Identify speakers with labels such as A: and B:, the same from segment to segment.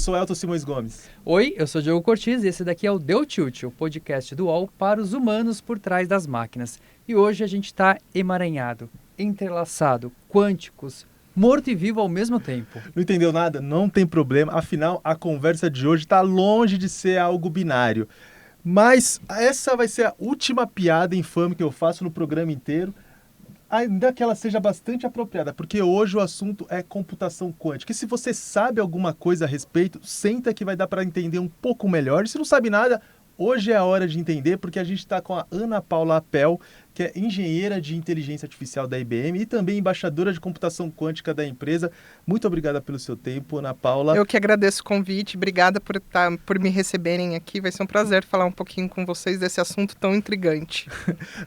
A: sou Elton Simões Gomes.
B: Oi, eu sou Diogo Cortiz e esse daqui é o Deu Tilt, o podcast do UOL para os humanos por trás das máquinas. E hoje a gente está emaranhado, entrelaçado, quânticos, morto e vivo ao mesmo tempo.
A: Não entendeu nada? Não tem problema, afinal a conversa de hoje está longe de ser algo binário. Mas essa vai ser a última piada infame que eu faço no programa inteiro, ainda que ela seja bastante apropriada, porque hoje o assunto é computação quântica. E se você sabe alguma coisa a respeito, senta que vai dar para entender um pouco melhor. E se não sabe nada, hoje é a hora de entender, porque a gente está com a Ana Paula Apel, que é engenheira de inteligência artificial da IBM e também embaixadora de computação quântica da empresa. Muito obrigada pelo seu tempo, Ana Paula.
C: Eu que agradeço o convite, obrigada por me receberem aqui. Vai ser um prazer falar um pouquinho com vocês desse assunto tão intrigante.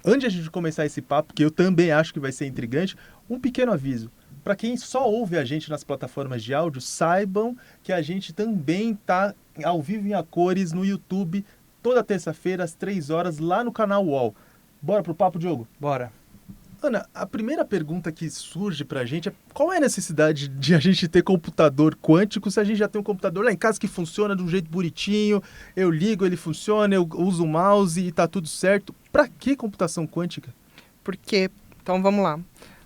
A: Antes de a gente começar esse papo, que eu também acho que vai ser intrigante, um pequeno aviso. Para quem só ouve a gente nas plataformas de áudio, saibam que a gente também está ao vivo em a cores no YouTube, toda terça-feira, às 3 horas, lá no canal UOL. Bora pro papo, Diogo?
B: Bora.
A: Ana, a primeira pergunta que surge pra gente é qual é a necessidade de a gente ter computador quântico se a gente já tem um computador lá em casa que funciona de um jeito bonitinho, eu ligo, ele funciona, eu uso o mouse e tá tudo certo. Pra que computação quântica?
C: Porque, então vamos lá.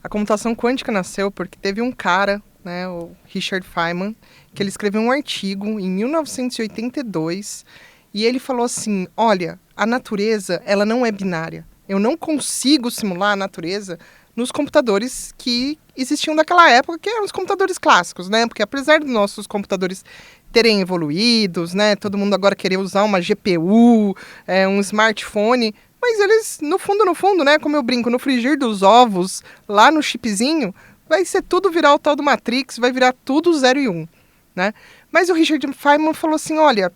C: A computação quântica nasceu porque teve um cara, né, o Richard Feynman, que ele escreveu um artigo em 1982 e ele falou assim, olha, a natureza, ela não é binária. Eu não consigo simular a natureza nos computadores que existiam naquela época, que eram os computadores clássicos, né? Porque apesar dos nossos computadores terem evoluídos, né? Todo mundo agora querer usar uma GPU, um smartphone, mas eles, no fundo, né? Como eu brinco, no frigir dos ovos, lá no chipzinho, vai ser tudo virar o tal do Matrix, vai virar tudo 0 e 1, né? Mas o Richard Feynman falou assim, olha,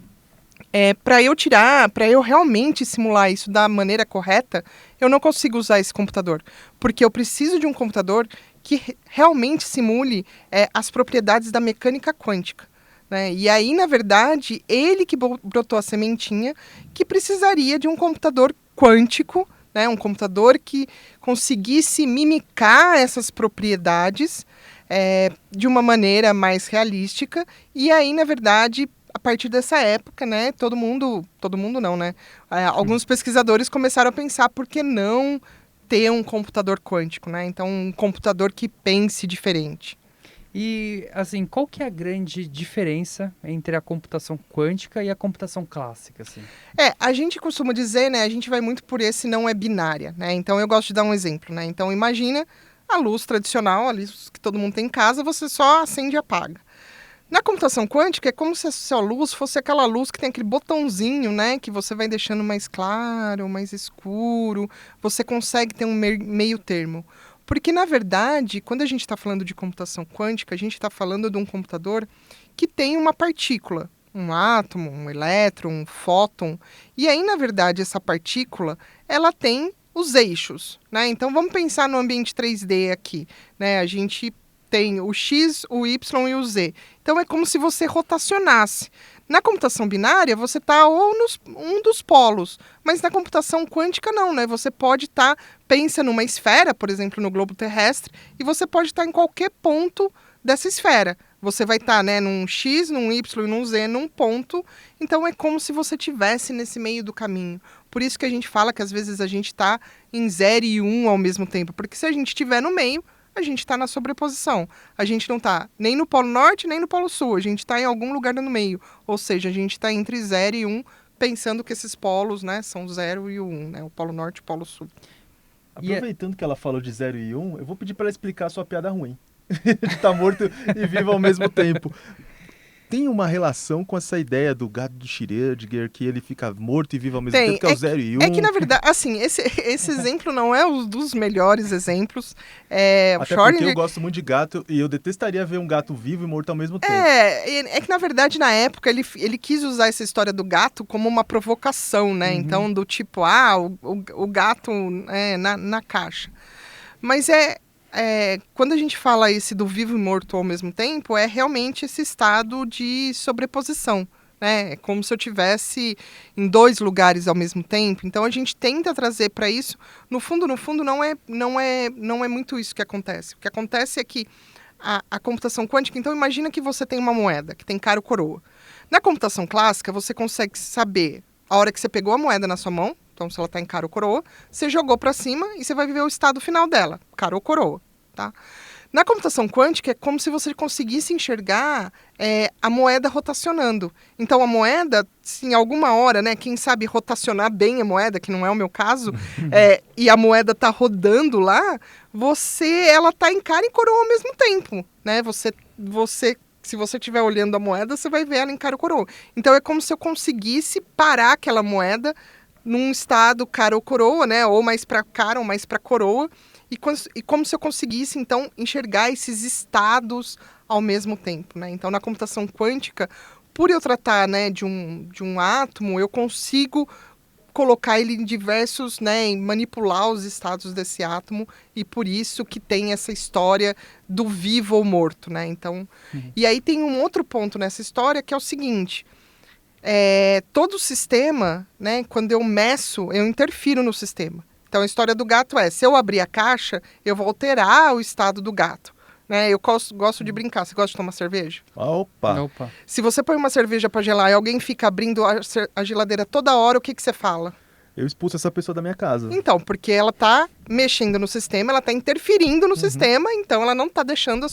C: para eu realmente simular isso da maneira correta, eu não consigo usar esse computador. Porque eu preciso de um computador que realmente simule as propriedades da mecânica quântica. Né? E aí, na verdade, ele que brotou a sementinha que precisaria de um computador quântico, né? Um computador que conseguisse mimicar essas propriedades de uma maneira mais realística. E aí, na verdade, a partir dessa época, né, todo mundo não, né? Alguns pesquisadores começaram a pensar por que não ter um computador quântico, né? Então, um computador que pense diferente.
B: E, assim, qual que é a grande diferença entre a computação quântica e a computação clássica, assim?
C: A gente costuma dizer, né, a gente vai muito por esse não é binária, né? Então, eu gosto de dar um exemplo, né? Então, imagina a luz tradicional, a luz que todo mundo tem em casa, você só acende e apaga. Na computação quântica, é como se a sua luz fosse aquela luz que tem aquele botãozinho, né? Que você vai deixando mais claro, mais escuro. Você consegue ter um meio termo. Porque, na verdade, quando a gente está falando de computação quântica, a gente está falando de um computador que tem uma partícula. Um átomo, um elétron, um fóton. E aí, na verdade, essa partícula, ela tem os eixos, né? Então, vamos pensar no ambiente 3D aqui, né? A gente tem o X, o Y e o Z. Então, é como se você rotacionasse. Na computação binária, você está um dos polos. Mas na computação quântica, não, né? Você pode estar, pensa numa esfera, por exemplo, no globo terrestre, e você pode estar em qualquer ponto dessa esfera. Você vai estar, né, num X, num Y e num Z, num ponto. Então, é como se você estivesse nesse meio do caminho. Por isso que a gente fala que, às vezes, a gente está em 0 e 1 ao mesmo tempo. Porque se a gente estiver no meio, a gente está na sobreposição. A gente não está nem no Polo Norte, nem no Polo Sul. A gente está em algum lugar no meio. Ou seja, a gente está entre 0 e 1, pensando que esses polos, né, são 0 e o 1, né? O Polo Norte e o Polo Sul.
A: Aproveitando que ela falou de 0 e 1, eu vou pedir para ela explicar a sua piada ruim. De estar morto e vivo ao mesmo tempo. Tem uma relação com essa ideia do gato do Schrödinger, que ele fica morto e vivo ao mesmo tempo, que é o 0 e 1.
C: É que, na verdade, assim, esse exemplo não é um dos melhores exemplos.
A: Até porque eu gosto muito de gato e eu detestaria ver um gato vivo e morto ao mesmo tempo.
C: É que, na verdade, na época, ele quis usar essa história do gato como uma provocação, né? Uhum. Então, do tipo, o gato na caixa. Mas quando a gente fala esse do vivo e morto ao mesmo tempo, é realmente esse estado de sobreposição, né? É como se eu tivesse em 2 lugares ao mesmo tempo. Então a gente tenta trazer para isso. No fundo, não é muito isso que acontece. O que acontece é que a computação quântica, então imagina que você tem uma moeda que tem cara ou coroa. Na computação clássica, você consegue saber a hora que você pegou a moeda na sua mão, então se ela está em cara ou coroa, você jogou para cima e você vai ver o estado final dela, cara ou coroa, tá? Na computação quântica, é como se você conseguisse enxergar a moeda rotacionando. Então, a moeda, se em alguma hora, né, quem sabe rotacionar bem a moeda, que não é o meu caso, e a moeda está rodando lá, ela está em cara e coroa ao mesmo tempo, né? Se você estiver olhando a moeda, você vai ver ela em cara ou coroa. Então, é como se eu conseguisse parar aquela moeda num estado cara ou coroa, né? Ou mais para cara ou mais para coroa. E como se eu conseguisse, então, enxergar esses estados ao mesmo tempo, né? Então, na computação quântica, por eu tratar, né, de um átomo, eu consigo colocar ele em diversos, né, em manipular os estados desse átomo, e por isso que tem essa história do vivo ou morto, né? Então, e aí tem um outro ponto nessa história que é o seguinte: todo sistema, né, quando eu meço, eu interfiro no sistema. Então, a história do gato se eu abrir a caixa, eu vou alterar o estado do gato. Né? Eu gosto de brincar. Você gosta de tomar cerveja?
A: Opa!
C: Se você põe uma cerveja para gelar e alguém fica abrindo a geladeira toda hora, o que você fala?
A: Eu expulso essa pessoa da minha casa.
C: Então, porque ela está mexendo no sistema, ela está interferindo no sistema, então ela não está deixando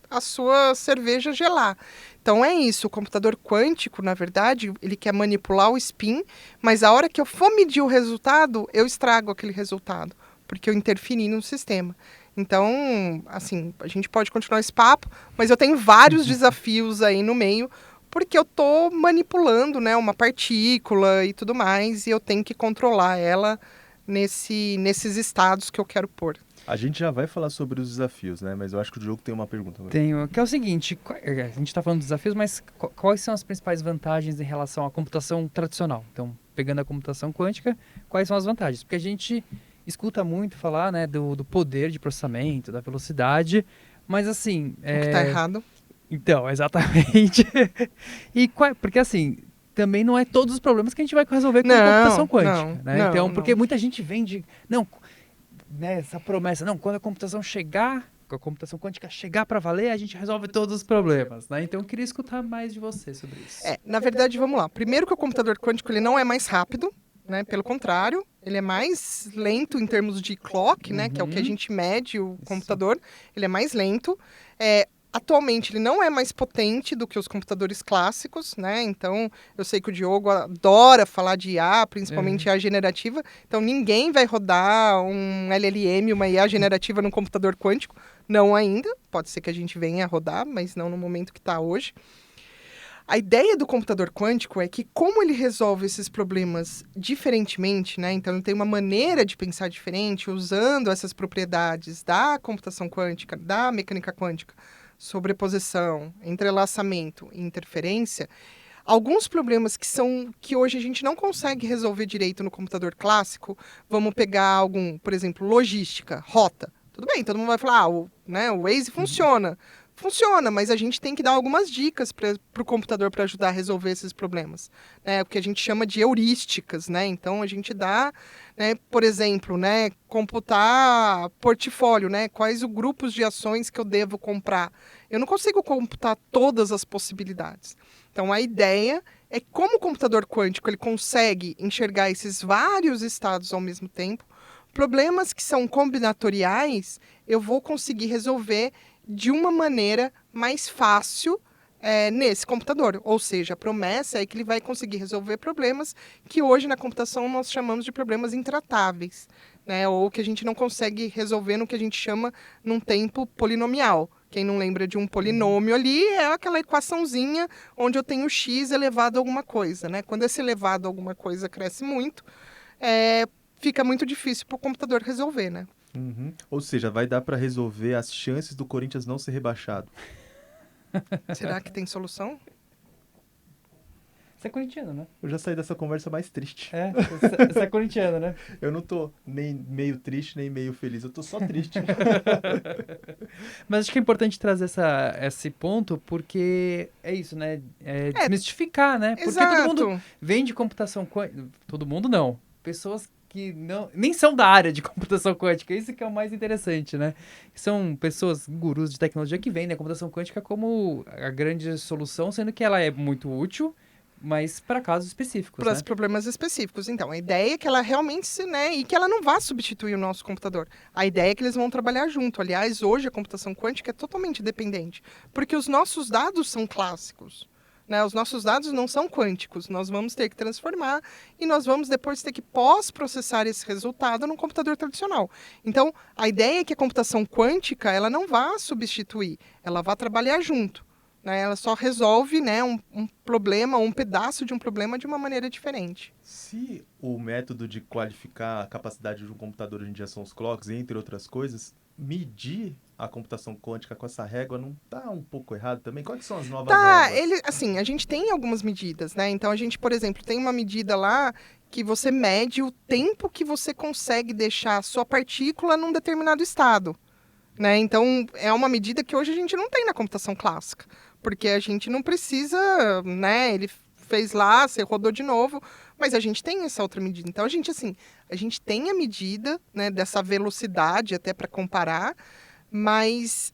C: a sua cerveja gelar. Então é isso, o computador quântico, na verdade, ele quer manipular o spin, mas a hora que eu for medir o resultado, eu estrago aquele resultado, porque eu interferi no sistema. Então, assim, a gente pode continuar esse papo, mas eu tenho vários desafios aí no meio, porque eu estou manipulando, né, uma partícula e tudo mais, e eu tenho que controlar ela nesses estados que eu quero pôr.
A: A gente já vai falar sobre os desafios, né? Mas eu acho que o Diogo tem uma pergunta.
B: Tenho, que é o seguinte, a gente está falando dos desafios, mas quais são as principais vantagens em relação à computação tradicional? Então, pegando a computação quântica, quais são as vantagens? Porque a gente escuta muito falar, né, do poder de processamento, da velocidade, mas assim...
C: O que está errado.
B: Então, exatamente. Porque assim... Também não é todos os problemas que a gente vai resolver com a computação quântica. Né? Então, porque muita gente vende... Né, essa promessa, quando a computação chegar, a computação quântica chegar para valer, a gente resolve todos os problemas, né? Então eu queria escutar mais de você sobre isso.
C: Na verdade, vamos lá. Primeiro que o computador quântico ele não é mais rápido, né? Pelo contrário, ele é mais lento em termos de clock, né? Que é o que a gente mede o computador. Ele é mais lento. Atualmente, ele não é mais potente do que os computadores clássicos, né? Então, eu sei que o Diogo adora falar de IA, principalmente IA generativa. Então, ninguém vai rodar um LLM, uma IA generativa num computador quântico. Não ainda. Pode ser que a gente venha a rodar, mas não no momento que está hoje. A ideia do computador quântico é que, como ele resolve esses problemas diferentemente, né? Então, ele tem uma maneira de pensar diferente, usando essas propriedades da computação quântica, da mecânica quântica, sobreposição, entrelaçamento e interferência, alguns problemas que hoje a gente não consegue resolver direito no computador clássico, vamos pegar por exemplo, logística, rota. Tudo bem, todo mundo vai falar, o Waze funciona. Funciona, mas a gente tem que dar algumas dicas para o computador para ajudar a resolver esses problemas. Né? O que a gente chama de heurísticas, né? Então, a gente dá, né, por exemplo, né, computar portfólio, né? Quais os grupos de ações que eu devo comprar. Eu não consigo computar todas as possibilidades. Então, a ideia é como o computador quântico ele consegue enxergar esses vários estados ao mesmo tempo. Problemas que são combinatoriais, eu vou conseguir resolver de uma maneira mais fácil nesse computador. Ou seja, a promessa é que ele vai conseguir resolver problemas que hoje na computação nós chamamos de problemas intratáveis, né? Ou que a gente não consegue resolver no que a gente chama num tempo polinomial. Quem não lembra de um polinômio ali é aquela equaçãozinha onde eu tenho x elevado a alguma coisa, né? Quando esse elevado a alguma coisa cresce muito, fica muito difícil para o computador resolver, né?
A: Ou seja, vai dar para resolver as chances do Corinthians não ser rebaixado.
C: Será que tem solução?
B: Você é corintiano, né?
A: Eu já saí dessa conversa mais triste.
B: Você é corintiano, né?
A: Eu não tô nem meio triste, nem meio feliz. Eu tô só triste.
B: Mas acho que é importante trazer esse ponto, porque é isso, né? Desmistificar, né? Porque
C: Exato.
B: todo mundo vende computação quântica. Todo mundo não. Pessoas que nem são da área de computação quântica. Isso que é o mais interessante, né? São pessoas, gurus de tecnologia, que vendem a computação quântica como a grande solução, sendo que ela é muito útil, Mas para casos específicos,
C: Para
B: né?
C: os problemas específicos. Então, a ideia é que ela realmente, né, e que ela não vá substituir o nosso computador. A ideia é que eles vão trabalhar junto. Aliás, hoje a computação quântica é totalmente dependente, porque os nossos dados são clássicos. Né? Os nossos dados não são quânticos. Nós vamos ter que transformar e nós vamos depois ter que pós-processar esse resultado num computador tradicional. Então, a ideia é que a computação quântica ela não vá substituir, ela vá trabalhar junto. Né? Ela só resolve, né, um problema, um pedaço de um problema de uma maneira diferente.
A: Se o método de qualificar a capacidade de um computador hoje em dia são os clocks, entre outras coisas, medir a computação quântica com essa régua não está um pouco errado também? Quais são as novas réguas?
C: Assim, a gente tem algumas medidas, né? Então, a gente, por exemplo, tem uma medida lá que você mede o tempo que você consegue deixar a sua partícula num determinado estado. Né? Então, é uma medida que hoje a gente não tem na computação clássica, porque a gente não precisa, né? Ele fez lá, você rodou de novo, mas a gente tem essa outra medida. Então, a gente tem a medida, né, dessa velocidade até para comparar, mas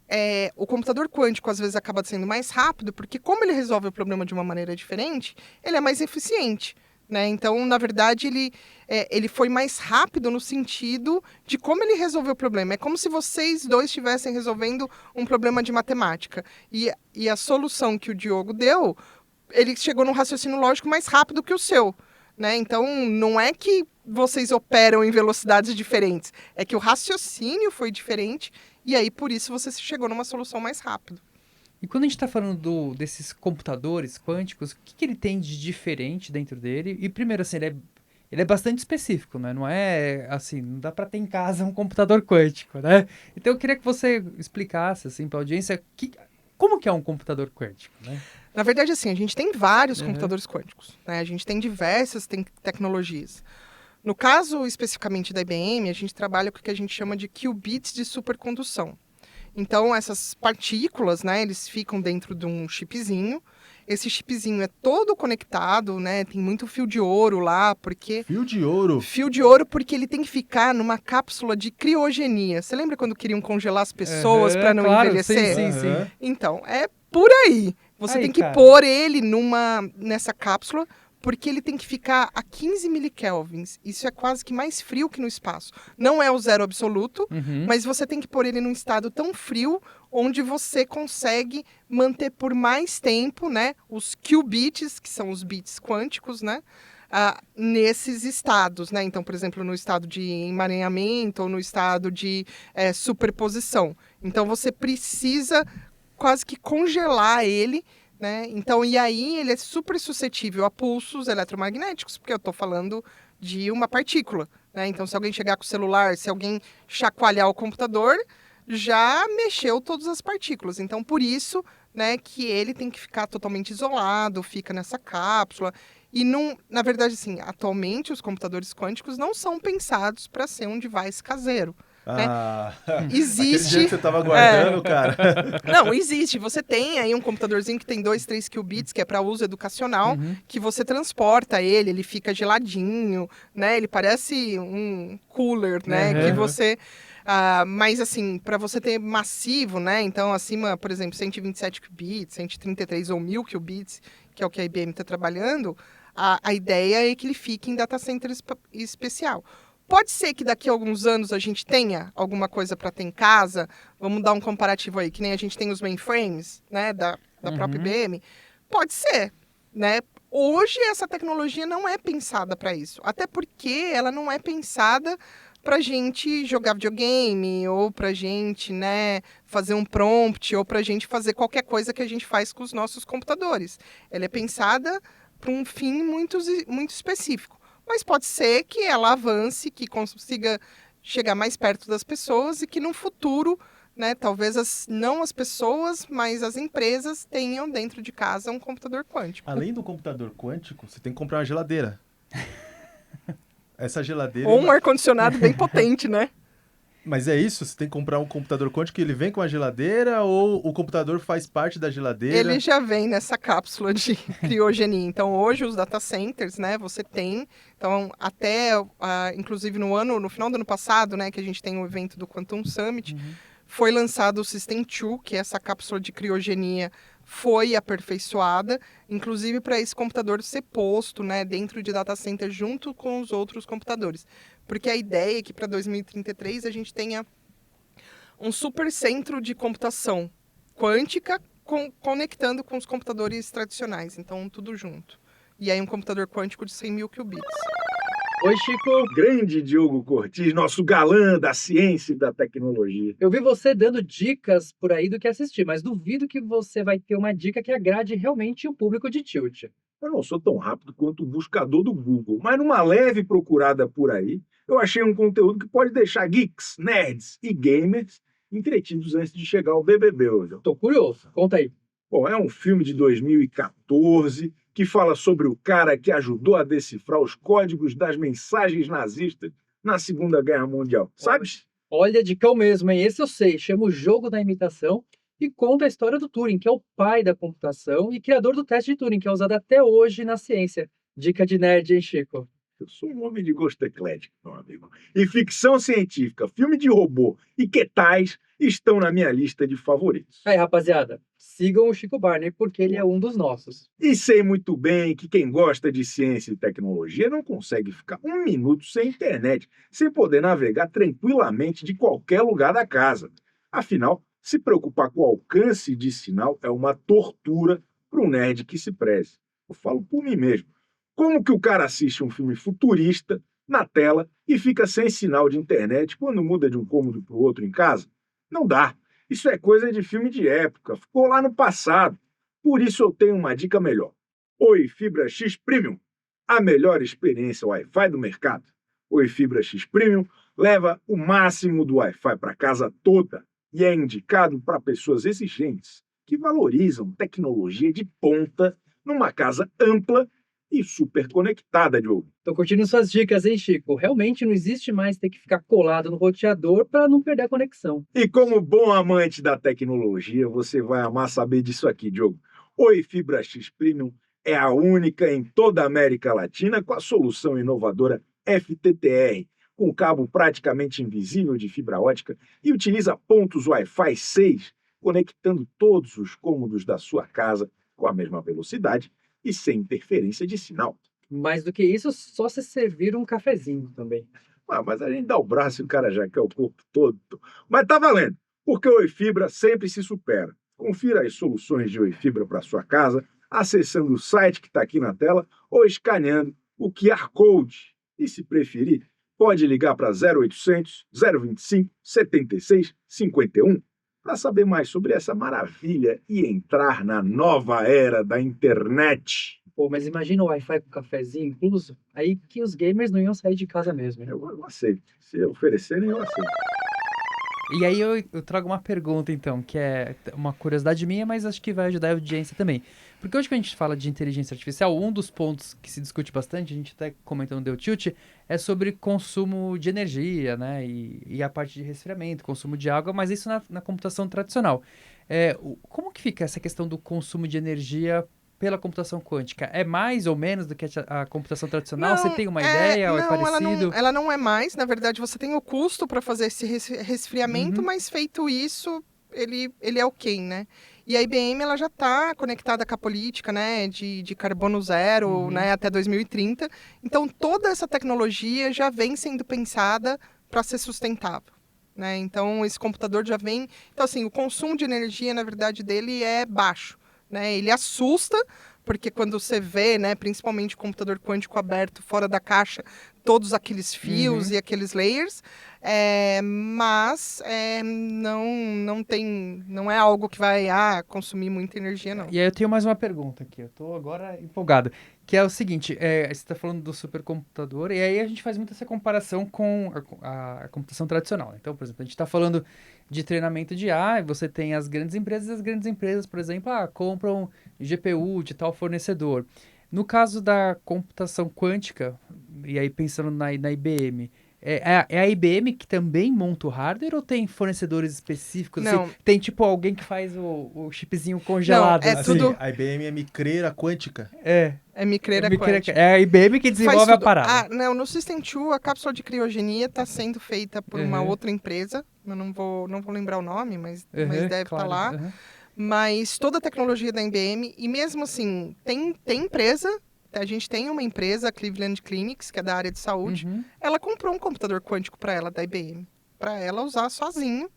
C: o computador quântico às vezes acaba sendo mais rápido, porque como ele resolve o problema de uma maneira diferente, ele é mais eficiente. Né? Então, na verdade, ele foi mais rápido no sentido de como ele resolveu o problema. É como se vocês dois estivessem resolvendo um problema de matemática. E a solução que o Diogo deu, ele chegou num raciocínio lógico mais rápido que o seu. Né? Então, não é que vocês operam em velocidades diferentes. É que o raciocínio foi diferente e aí, por isso, você chegou numa solução mais rápido.
B: E quando a gente está falando desses computadores quânticos, o que ele tem de diferente dentro dele? E primeiro, assim, ele é bastante específico, né? Não é, assim, não dá para ter em casa um computador quântico, né? Então eu queria que você explicasse, assim, para a audiência, como que é um computador quântico, né?
C: Na verdade, assim, a gente tem vários computadores quânticos, né? A gente tem diversas tecnologias. No caso, especificamente da IBM, a gente trabalha com o que a gente chama de qubits de supercondução. Então, essas partículas, né, eles ficam dentro de um chipzinho. Esse chipzinho é todo conectado, né? Tem muito fio de ouro lá, porque...
A: Fio de ouro?
C: Fio de ouro porque ele tem que ficar numa cápsula de criogenia. Você lembra quando queriam congelar as pessoas para não envelhecer?
B: Sim.
C: Então, é por aí. Você tem que pôr ele nessa cápsula, porque ele tem que ficar a 15 milikelvins. Isso é quase que mais frio que no espaço. Não é o zero absoluto, mas você tem que pôr ele num estado tão frio, onde você consegue manter por mais tempo, né, os qubits, que são os bits quânticos, né, nesses estados. Né? Então, por exemplo, no estado de emaranhamento ou no estado de superposição. Então, você precisa quase que congelar ele, né? Então, e aí ele é super suscetível a pulsos eletromagnéticos, porque eu estou falando de uma partícula. Né? Então, se alguém chegar com o celular, se alguém chacoalhar o computador, já mexeu todas as partículas. Então, por isso, né, que ele tem que ficar totalmente isolado, fica nessa cápsula. E, não, na verdade, assim, atualmente os computadores quânticos não são pensados para ser um device caseiro. Existe.
A: Aquele dia que você estava aguardando, cara.
C: Não, existe. Você tem aí um computadorzinho que tem 2, 3 qubits, que é para uso educacional, que você transporta ele fica geladinho, né? Ele parece um cooler, né? Que você... mas, assim, para você ter massivo, né? Então, acima, por exemplo, 127 qubits, 133 ou 1000 qubits, que é o que a IBM está trabalhando, a ideia é que ele fique em data center especial. Pode ser que daqui a alguns anos a gente tenha alguma coisa para ter em casa. Vamos dar um comparativo aí, que nem a gente tem os mainframes, né, da própria IBM. Pode ser, né? Hoje essa tecnologia não é pensada para isso. Até porque ela não é pensada para a gente jogar videogame, ou para a gente, né, fazer um prompt, ou para a gente fazer qualquer coisa que a gente faz com os nossos computadores. Ela é pensada para um fim muito, muito específico. Mas pode ser que ela avance, que consiga chegar mais perto das pessoas e que no futuro, né, talvez não as pessoas, mas as empresas tenham dentro de casa um computador quântico.
A: Além do computador quântico, você tem que comprar uma geladeira. Essa geladeira...
C: Ou um ar-condicionado bem potente, né?
A: Mas é isso? Você tem que comprar um computador quântico que ele vem com a geladeira ou o computador faz parte da geladeira?
C: Ele já vem nessa cápsula de criogenia. Então, hoje, os data centers, né, você tem... Então, até, inclusive, no final do ano passado, né, que a gente tem o evento do Quantum Summit, foi lançado o System 2, que é essa cápsula de criogenia foi aperfeiçoada, inclusive para esse computador ser posto, né, dentro de data center junto com os outros computadores. Porque a ideia é que para 2033 a gente tenha um supercentro de computação quântica conectando com os computadores tradicionais, então tudo junto. E aí um computador quântico de 100 mil qubits.
B: Oi, Chico.
D: Grande Diogo Cortez, nosso galã da ciência e da tecnologia.
B: Eu vi você dando dicas por aí do que assistir, mas duvido que você vai ter uma dica que agrade realmente o público de Tilt.
D: Eu não sou tão rápido quanto o buscador do Google, mas numa leve procurada por aí, eu achei um conteúdo que pode deixar geeks, nerds e gamers entretidos antes de chegar ao BBB hoje.
B: Tô curioso, conta aí.
D: Bom, é um filme de 2014 que fala sobre o cara que ajudou a decifrar os códigos das mensagens nazistas na Segunda Guerra Mundial. Sabe?
B: Olha, dicão mesmo, hein? Esse eu sei, chama O Jogo da Imitação e conta a história do Turing, que é o pai da computação e criador do teste de Turing, que é usado até hoje na ciência. Dica de nerd, hein, Chico?
D: Eu sou um homem de gosto eclético, meu amigo. E ficção científica, filme de robô e que tais estão na minha lista de favoritos.
B: Aí, rapaziada, sigam o Chico Barney, porque ele é um dos nossos.
D: E sei muito bem que quem gosta de ciência e tecnologia não consegue ficar um minuto sem internet, sem poder navegar tranquilamente de qualquer lugar da casa. Afinal, se preocupar com o alcance de sinal é uma tortura para um nerd que se preze. Eu falo por mim mesmo. Como que o cara assiste um filme futurista na tela e fica sem sinal de internet quando muda de um cômodo para o outro em casa? Não dá. Isso é coisa de filme de época. Ficou lá no passado. Por isso eu tenho uma dica melhor. Oi Fibra X Premium. A melhor experiência Wi-Fi do mercado. Oi Fibra X Premium leva o máximo do Wi-Fi para casa toda e é indicado para pessoas exigentes que valorizam tecnologia de ponta numa casa ampla e super conectada, Diogo.
B: Tô curtindo suas dicas, hein, Chico? Realmente não existe mais ter que ficar colado no roteador para não perder a conexão.
D: E como bom amante da tecnologia, você vai amar saber disso aqui, Diogo. Oi Fibra X Premium é a única em toda a América Latina com a solução inovadora FTTR, com cabo praticamente invisível de fibra ótica e utiliza pontos Wi-Fi 6, conectando todos os cômodos da sua casa com a mesma velocidade e sem interferência de sinal.
B: Mais do que isso, só se servir um cafezinho também.
D: Mas a gente dá o braço e o cara já quer o corpo todo. Mas tá valendo, porque o Oi Fibra sempre se supera. Confira as soluções de Oi Fibra para sua casa, acessando o site que está aqui na tela ou escaneando o QR Code. E se preferir, pode ligar para 0800 025 76 51 para saber mais sobre essa maravilha e entrar na nova era da internet.
B: Pô, mas imagina o Wi-Fi com cafezinho incluso, aí que os gamers não iam sair de casa mesmo. Hein?
D: Eu aceito. Se oferecerem, eu aceito.
B: E aí eu trago uma pergunta, então, que é uma curiosidade minha, mas acho que vai ajudar a audiência também. Porque hoje que a gente fala de inteligência artificial, um dos pontos que se discute bastante, a gente até comentou no The Tilt, é sobre consumo de energia, né? E a parte de resfriamento, consumo de água, mas isso na computação tradicional. Como que fica essa questão do consumo de energia pela computação quântica? É mais ou menos do que a computação tradicional? Você tem uma ideia ou é parecido?
C: Ela não é mais. Na verdade, você tem o custo para fazer esse resfriamento, mas feito isso, ele é ok, né? E a IBM ela já está conectada com a política, né, de carbono zero, né, até 2030. Então, toda essa tecnologia já vem sendo pensada para ser sustentável. Né? Então, esse computador já vem... Então, assim, o consumo de energia, na verdade, dele é baixo. Né? Ele assusta, porque quando você vê, né, principalmente o computador quântico aberto, fora da caixa, todos aqueles fios e aqueles layers, mas não é algo que vai consumir muita energia, não.
B: E aí eu tenho mais uma pergunta aqui, eu estou agora empolgado, que é o seguinte, você está falando do supercomputador, e aí a gente faz muito essa comparação com a computação tradicional. Então, por exemplo, a gente está falando de treinamento de IA, e você tem as grandes empresas, por exemplo, compram GPU de tal fornecedor. No caso da computação quântica, e aí pensando na IBM, é a IBM que também monta o hardware ou tem fornecedores específicos?
C: Não.
B: Assim, tem tipo alguém que faz o chipzinho congelado?
C: Não, tudo...
A: A IBM é micreira quântica?
C: É micreira quântica.
B: É a IBM que desenvolve a parada.
C: Não, no System 2, a cápsula de criogenia está sendo feita por uma outra empresa. Eu não vou lembrar o nome, mas deve estar lá. mas toda a tecnologia da IBM, e mesmo assim, tem empresa, a gente tem uma empresa, a Cleveland Clinics, que é da área de saúde,
B: Uhum.
C: ela comprou um computador quântico para ela, da IBM, para ela usar sozinho,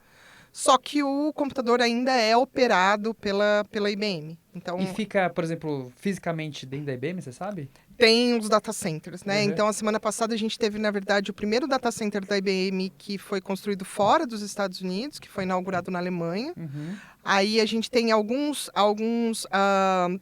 C: só que o computador ainda é operado pela IBM. Então,
B: E fica, por exemplo, fisicamente dentro da IBM, você sabe?
C: tem os data centers, né?
B: Uhum.
C: Então, a semana passada a gente teve, na verdade, o primeiro data center da IBM que foi construído fora dos Estados Unidos, que foi inaugurado na Alemanha.
B: Uhum.
C: Aí a gente tem alguns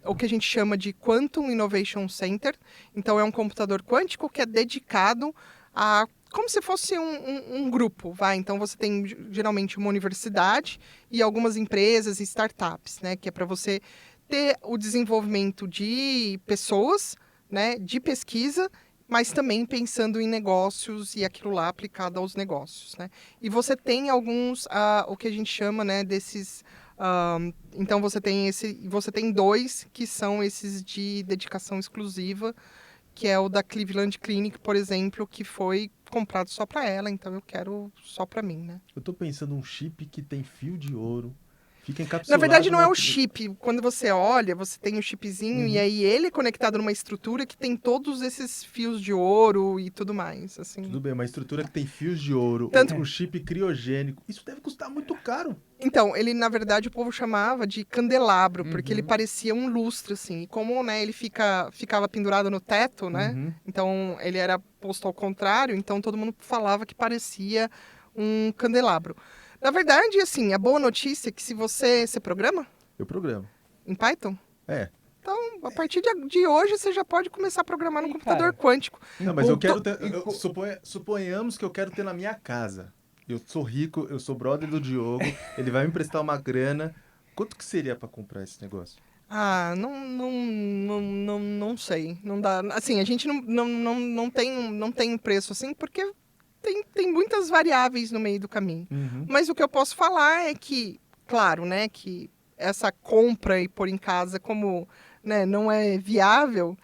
C: o que a gente chama de Quantum Innovation Center. Então, é um computador quântico que é dedicado a... como se fosse um grupo, vai. Então, você tem geralmente uma universidade e algumas empresas e startups, né? Que é para você ter o desenvolvimento de pessoas, né? De pesquisa, mas também pensando em negócios e aquilo lá aplicado aos negócios, né? E você tem alguns, o que a gente chama, né? Desses... então, você tem dois que são esses de dedicação exclusiva, que é o da Cleveland Clinic, por exemplo, que foi comprado só para ela, então eu quero só para mim, né?
A: Eu tô pensando um chip que tem fio de ouro, fica
C: Na
A: encapsulado...
C: verdade, não é o
A: no-
C: chip. Quando você olha, você tem o chipzinho e aí ele é conectado numa estrutura que tem todos esses fios de ouro e tudo mais, assim.
A: Tudo bem, uma estrutura que tem fios de ouro,
C: Tanto-
A: um chip criogênico. Isso deve custar muito caro.
C: Então, ele, na verdade, o povo chamava de candelabro, porque ele
B: Uhum.
C: parecia um lustre, assim. E como, né, ele ficava pendurado no teto, né?
A: Uhum.
C: Então, ele era posto ao contrário, então todo mundo falava que parecia um candelabro. Na verdade, assim, a boa notícia é que se você programa
A: Eu programo.
C: em Python,
A: É.
C: então, a partir de hoje, você já pode começar a programar no
B: Ih,
C: computador
B: cara.
C: quântico.
A: Não, mas eu quero
B: Então,
A: ter... suponhamos que eu quero ter na minha casa. Eu sou rico, eu sou brother do Diogo, ele vai me emprestar uma grana. Quanto que seria pra comprar esse negócio?
C: Ah, não sei. Não dá. Assim, a gente não tem um preço assim, porque tem muitas variáveis no meio do caminho.
A: Uhum.
C: Mas o que eu posso falar é que, claro, né, que essa compra e pôr em casa como, né, não é viável,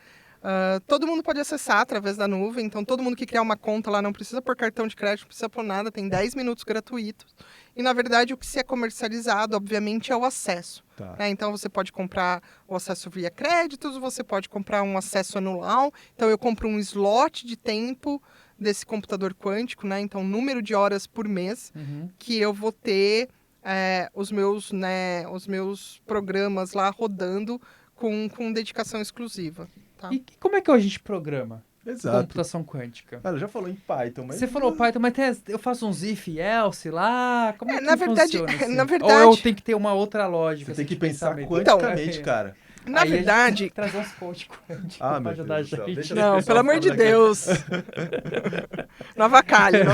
C: todo mundo pode acessar através da nuvem. Então, todo mundo que criar uma conta lá não precisa pôr cartão de crédito, não precisa pôr nada, tem 10 minutos gratuitos. E, na verdade, o que se é comercializado, obviamente, é o acesso.
A: Tá.
C: Né? Então, você pode comprar o acesso via créditos, você pode comprar um acesso anual. Então, eu compro um slot de tempo desse computador quântico, né? Então, número de horas por mês
B: Uhum.
C: que eu vou ter os meus programas lá rodando com dedicação exclusiva. Tá?
B: E como é que a gente programa
A: Exato.
B: computação quântica?
A: Ela já falou em Python, mas...
B: Você falou Python, mas eu faço uns if else lá, como é que
C: na verdade-
B: funciona assim?
C: na
B: Ou
C: verdade-
B: eu tenho que ter uma outra lógica?
A: Você tem
B: assim,
A: que
B: de
A: pensar
B: pensamento?
A: quanticamente,
B: Então,
A: cara.
C: Na
B: Aí a gente
C: verdade,
B: tem que trazer uns coach quânticos
A: Ah,
B: pra
A: meu
B: ajudar
A: Deus do
B: a
A: céu.
B: gente.
A: Deixa
C: não,
A: pessoal
C: pelo amor de
A: falar daqui.
C: Deus. Não avacalha.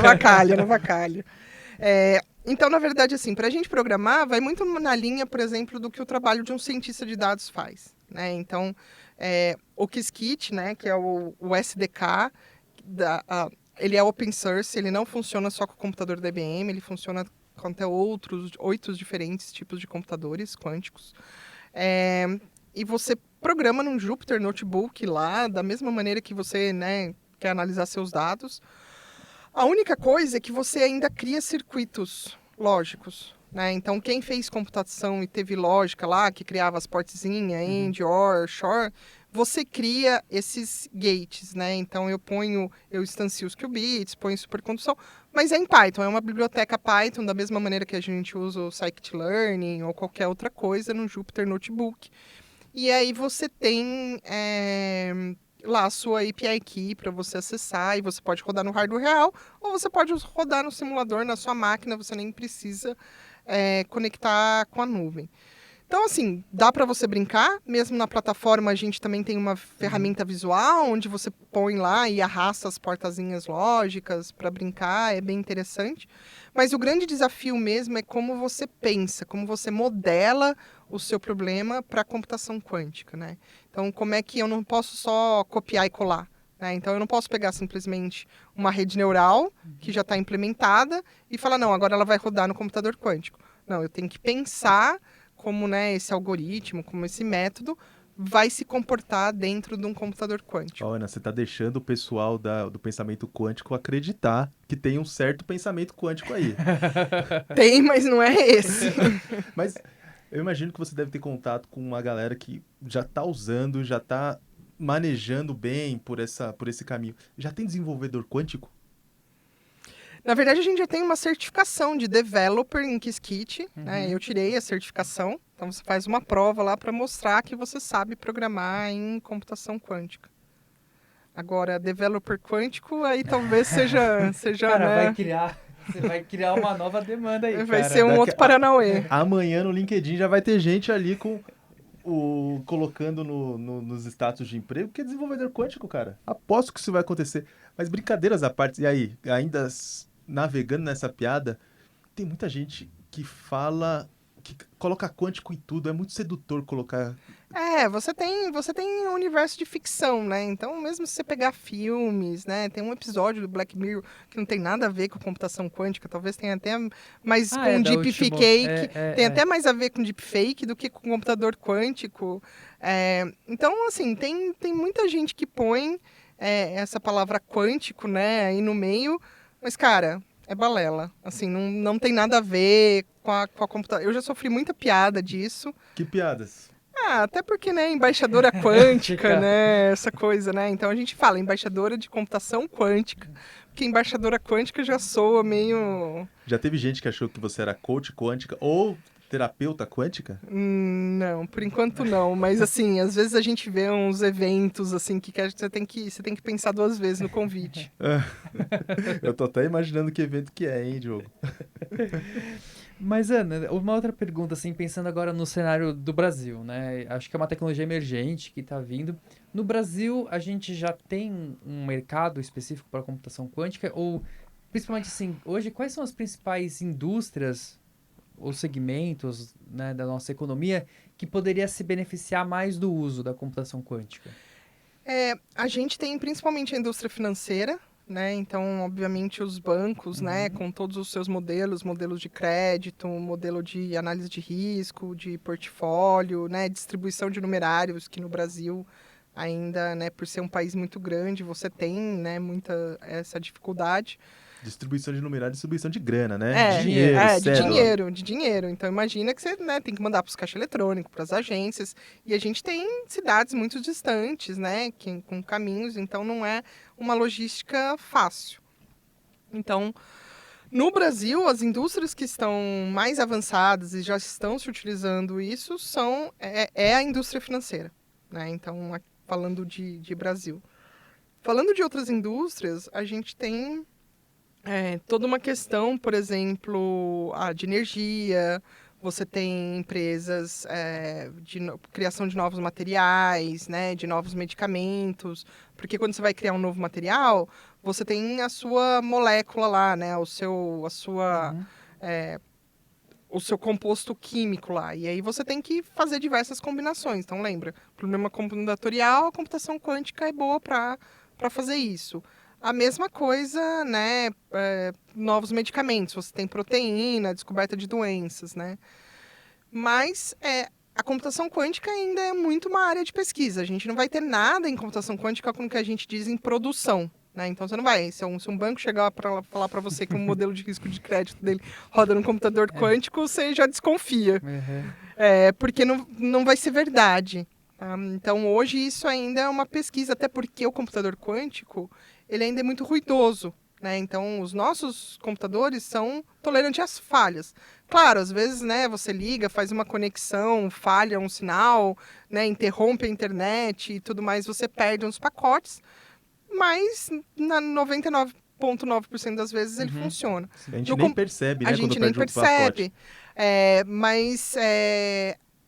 C: Então, na verdade, assim, para a gente programar, vai muito na linha, por exemplo, do que o trabalho de um cientista de dados faz, né? Então, o Qiskit, né, que é o SDK, ele é open source, ele não funciona só com o computador da IBM, ele funciona com até 8 diferentes tipos de computadores quânticos. E você programa num Jupyter Notebook lá, da mesma maneira que você, né, quer analisar seus dados. A única coisa é que você ainda cria circuitos lógicos, né? Então, quem fez computação e teve lógica lá, que criava as portezinhas, AND, OR, SHOR, você cria esses gates, né? Então, eu instancio os qubits, ponho supercondução, mas é em Python, é uma biblioteca Python, da mesma maneira que a gente usa o scikit-learn ou qualquer outra coisa no Jupyter Notebook. E aí você tem lá a sua API Key para você acessar, e você pode rodar no hardware real, ou você pode rodar no simulador, na sua máquina, você nem precisa conectar com a nuvem. Então, assim, dá para você brincar. Mesmo na plataforma, a gente também tem uma ferramenta visual, onde você põe lá e arrasta as portazinhas lógicas para brincar, é bem interessante. Mas o grande desafio mesmo é como você pensa, como você modela o seu problema para a computação quântica, né? Então, como é que eu não posso só copiar e colar? Né? Então, eu não posso pegar simplesmente uma rede neural que já está implementada e falar, não, agora ela vai rodar no computador quântico. Não, eu tenho que pensar como, né, esse algoritmo, como esse método vai se comportar dentro de um computador quântico.
A: Ana, você está deixando o pessoal do pensamento quântico acreditar que tem um certo pensamento quântico aí.
C: Tem, mas não é esse.
A: Mas Eu imagino que você deve ter contato com uma galera que já está usando, já está manejando bem por esse caminho. Já tem desenvolvedor quântico?
C: Na verdade, a gente já tem uma certificação de developer em Qiskit, né? Eu tirei a certificação, então você faz uma prova lá para mostrar que você sabe programar em computação quântica. Agora, developer quântico, aí talvez seja
B: Cara,
C: né?
B: você vai criar uma nova demanda aí,
C: Vai
B: cara.
C: ser um outro Paranauê.
A: Amanhã no LinkedIn já vai ter gente ali colocando nos status de emprego que é desenvolvedor quântico, cara. Aposto que isso vai acontecer. Mas brincadeiras à parte, e aí, ainda navegando nessa piada, tem muita gente que que coloca quântico em tudo. É muito sedutor colocar.
C: Você tem um universo de ficção, né? Então, mesmo se você pegar filmes, né? Tem um episódio do Black Mirror que não tem nada a ver com computação quântica, talvez tenha até mais com deepfake, tem até mais a ver com deepfake do que com computador quântico. Então, assim, tem muita gente que põe essa palavra quântico, né, aí no meio, mas, cara, é balela. Assim, não tem nada a ver com a computação. Eu já sofri muita piada disso.
A: Que piadas?
C: Até porque, né, embaixadora quântica, né, essa coisa, né? Então a gente fala embaixadora de computação quântica, porque embaixadora quântica já soa meio...
A: Já teve gente que achou que você era coach quântica ou terapeuta quântica?
C: Não, por enquanto não, mas assim, às vezes a gente vê uns eventos assim que você tem que pensar 2 vezes no convite.
A: Eu tô até imaginando que evento que é, hein, Diogo?
B: Mas, Ana, uma outra pergunta, assim, pensando agora no cenário do Brasil, né? Acho que é uma tecnologia emergente que está vindo. No Brasil, a gente já tem um mercado específico para computação quântica? Ou, principalmente assim, hoje, quais são as principais indústrias ou segmentos, né, da nossa economia que poderia se beneficiar mais do uso da computação quântica?
C: A gente tem principalmente a indústria financeira, né? Então, obviamente, os bancos, né, com todos os seus modelos de crédito, modelo de análise de risco, de portfólio, né, distribuição de numerários, que no Brasil ainda, né, por ser um país muito grande, você tem, né, muita essa dificuldade.
A: Distribuição de numerário, distribuição de grana, né?
C: De dinheiro. Então, imagina que você, né, tem que mandar para os caixas eletrônicos, para as agências. E a gente tem cidades muito distantes, né, com caminhos. Então, não é uma logística fácil. Então, no Brasil, as indústrias que estão mais avançadas e já estão se utilizando isso é a indústria financeira, né? Então, falando de Brasil. Falando de outras indústrias, a gente tem... toda uma questão, por exemplo, de energia, você tem empresas de criação de novos materiais, né, de novos medicamentos, porque quando você vai criar um novo material, você tem a sua molécula lá, né, o seu composto químico lá, e aí você tem que fazer diversas combinações. Então, lembra, problema combinatorial, a computação quântica é boa para fazer isso. A mesma coisa, né, novos medicamentos, você tem proteína, descoberta de doenças, né? Mas a computação quântica ainda é muito uma área de pesquisa. A gente não vai ter nada em computação quântica com o que a gente diz em produção, né? Então você não vai, se um banco chegar para falar para você que o modelo de risco de crédito dele roda num computador quântico, você já desconfia. Porque não vai ser verdade. Tá? Então hoje isso ainda é uma pesquisa, até porque o computador quântico ele ainda é muito ruidoso, né? Então, os nossos computadores são tolerantes às falhas. Claro, às vezes, né, você liga, faz uma conexão, falha um sinal, né, interrompe a internet e tudo mais, você perde uns pacotes, mas na 99,9% das vezes ele funciona.
A: A gente nem percebe, né, quando perde um pacote.
C: Mas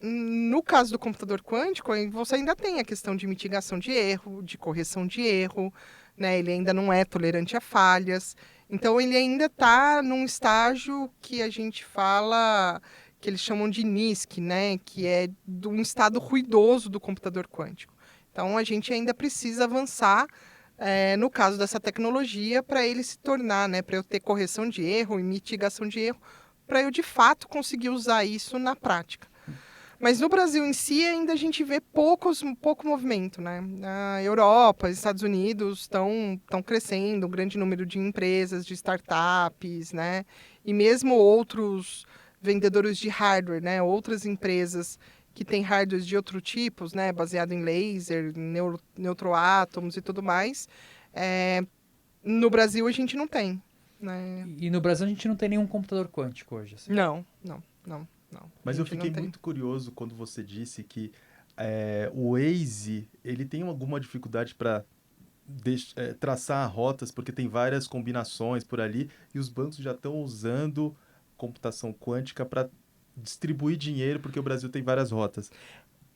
C: no caso do computador quântico, você ainda tem a questão de mitigação de erro, de correção de erro, né? Ele ainda não é tolerante a falhas. Então, ele ainda está num estágio que a gente fala, que eles chamam de NISQ, né? Que é de um estado ruidoso do computador quântico. Então, a gente ainda precisa avançar, no caso dessa tecnologia, para ele se tornar, né? Para eu ter correção de erro e mitigação de erro, para eu, de fato, conseguir usar isso na prática. Mas no Brasil em si, ainda a gente vê pouco movimento, né? A Europa, os Estados Unidos estão crescendo, um grande número de empresas, de startups, né? E mesmo outros vendedores de hardware, né? Outras empresas que têm hardwares de outros tipos, né? Baseado em laser, neutroátomos e tudo mais. No Brasil a gente não tem, né?
B: E no Brasil a gente não tem nenhum computador quântico hoje. Assim.
C: Não.
A: Mas eu fiquei muito curioso quando você disse que o Waze, ele tem alguma dificuldade para traçar rotas, porque tem várias combinações por ali, e os bancos já estão usando computação quântica para distribuir dinheiro, porque o Brasil tem várias rotas.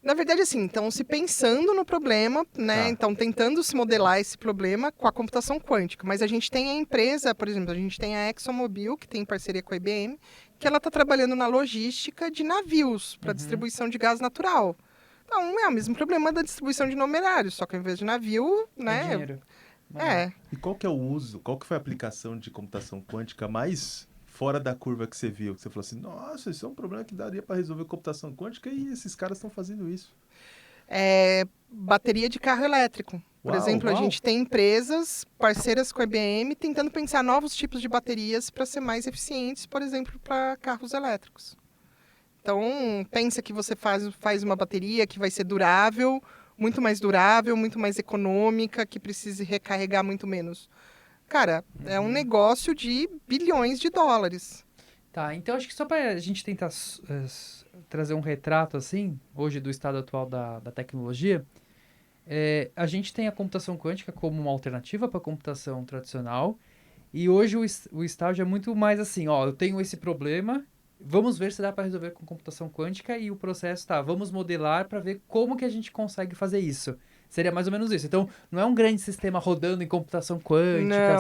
C: Na verdade, assim, então se pensando no problema, né?
A: Tá.
C: Então tentando se modelar esse problema com a computação quântica. Mas a gente tem a empresa, por exemplo, a gente tem a ExxonMobil, que tem parceria com a IBM, que ela está trabalhando na logística de navios para distribuição de gás natural. Então é o mesmo problema da distribuição de numerários, só que ao invés de navio, né?
B: Dinheiro.
A: E qual que é o uso, qual que foi a aplicação de computação quântica mais fora da curva que você viu? Que você falou assim, nossa, isso é um problema que daria para resolver com computação quântica e esses caras estão fazendo isso.
C: Bateria de carro elétrico. Por exemplo, a gente tem empresas parceiras com a IBM tentando pensar novos tipos de baterias para ser mais eficientes, por exemplo, para carros elétricos. Então, pensa que você faz uma bateria que vai ser durável, muito mais econômica, que precise recarregar muito menos. Cara, é um negócio de bilhões de dólares.
B: Tá, então acho que só para a gente tentar trazer um retrato, assim, hoje do estado atual da tecnologia, a gente tem a computação quântica como uma alternativa para a computação tradicional, e hoje o estágio é muito mais assim, eu tenho esse problema, vamos ver se dá para resolver com computação quântica, e o processo vamos modelar para ver como que a gente consegue fazer isso. Seria mais ou menos isso. Então, não é um grande sistema rodando em computação quântica,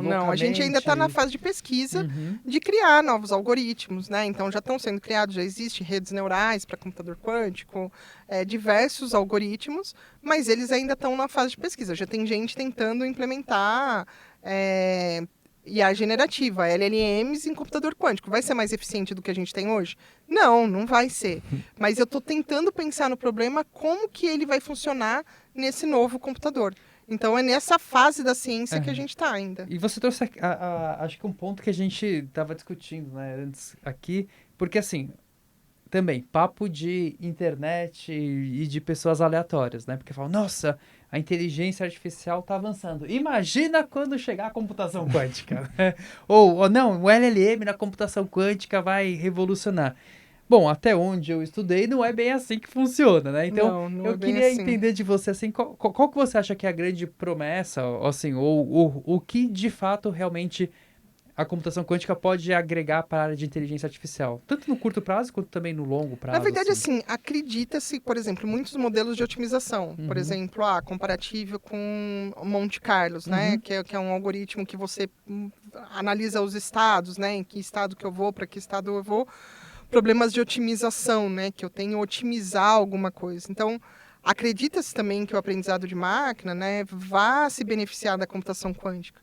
C: não. A gente ainda está na fase de pesquisa de criar novos algoritmos, né? Então, já estão sendo criados, já existem redes neurais para computador quântico, diversos algoritmos, mas eles ainda estão na fase de pesquisa. Já tem gente tentando implementar IA generativa, LLMs em computador quântico. Vai ser mais eficiente do que a gente tem hoje? Não vai ser. Mas eu estou tentando pensar no problema, como que ele vai funcionar nesse novo computador. Então, é nessa fase da ciência que a gente está ainda.
B: E você trouxe, acho que um ponto que a gente estava discutindo, né, antes aqui, porque assim, também, papo de internet e de pessoas aleatórias, né? Porque falam, nossa, a inteligência artificial está avançando. Imagina quando chegar a computação quântica. ou não, o LLM na computação quântica vai revolucionar. Bom, até onde eu estudei, não é bem assim que funciona, né? Então,
C: não
B: eu queria entender de você, assim, qual que você acha que é a grande promessa, assim, ou o que de fato realmente a computação quântica pode agregar para a área de inteligência artificial, tanto no curto prazo quanto também no longo prazo?
C: Na verdade, assim, acredita-se, por exemplo, muitos modelos de otimização. Por exemplo, comparativo com Monte Carlos, né? Que é um algoritmo que você analisa os estados, né? Em que estado que eu vou, para que estado eu vou. Problemas de otimização, né? Que eu tenho que otimizar alguma coisa. Então, acredita-se também que o aprendizado de máquina, né, vá se beneficiar da computação quântica.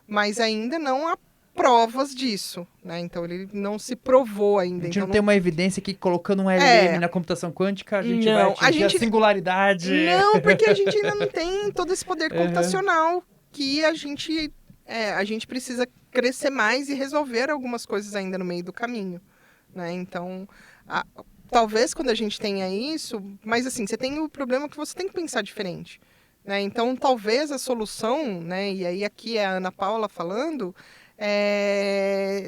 C: Mas ainda não há provas disso, né? Então ele não se provou ainda.
B: A gente
C: então,
B: não tem uma evidência que colocando um LLM na computação quântica a gente vai atingir a singularidade.
C: Não, porque a gente ainda não tem todo esse poder computacional que a gente precisa crescer mais e resolver algumas coisas ainda no meio do caminho, né? Então, talvez quando a gente tenha isso, mas assim, você tem o problema que você tem que pensar diferente, né? Então, talvez a solução, né? E aí aqui é a Ana Paula falando,